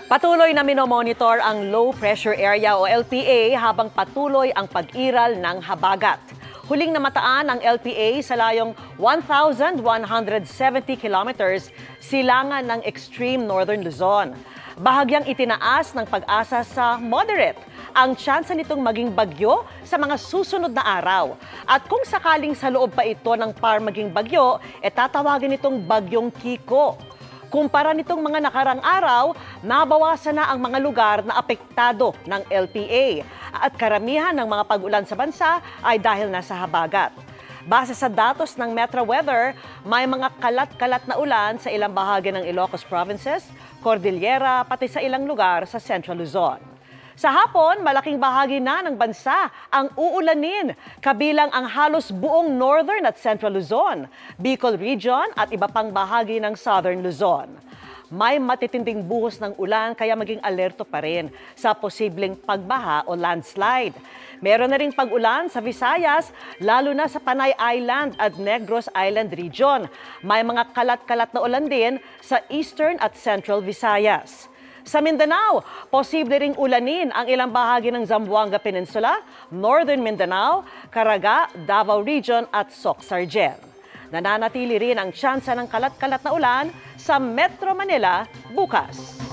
Patuloy na minomonitor ang Low Pressure Area o LPA habang patuloy ang pag-iral ng habagat. Huling namataan ang LPA sa layong 1,170 kilometers silangan ng extreme northern Luzon. Bahagyang itinaas ng Pag-asa sa moderate ang tsansa nitong maging bagyo sa mga susunod na araw. At kung sakaling sa loob pa ito ng par maging bagyo, tatawagin itong bagyong Kiko. Kumpara nitong mga nakarang araw, nabawasan na ang mga lugar na apektado ng LPA at karamihan ng mga pag-ulan sa bansa ay dahil nasa habagat. Base sa datos ng Metro Weather, may mga kalat-kalat na ulan sa ilang bahagi ng Ilocos Provinces, Cordillera, pati sa ilang lugar sa Central Luzon. Sa hapon, malaking bahagi na ng bansa ang uulanin, kabilang ang halos buong Northern at Central Luzon, Bicol Region at iba pang bahagi ng Southern Luzon. May matitinding buhos ng ulan kaya maging alerto pa rin sa posibleng pagbaha o landslide. Meron na ring pag-ulan sa Visayas, lalo na sa Panay Island at Negros Island Region. May mga kalat-kalat na ulan din sa Eastern at Central Visayas. Sa Mindanao, posible ring ulanin ang ilang bahagi ng Zamboanga Peninsula, Northern Mindanao, Caraga, Davao Region at Soc-Sargen. Nananatili rin ang tsansa ng kalat-kalat na ulan sa Metro Manila bukas.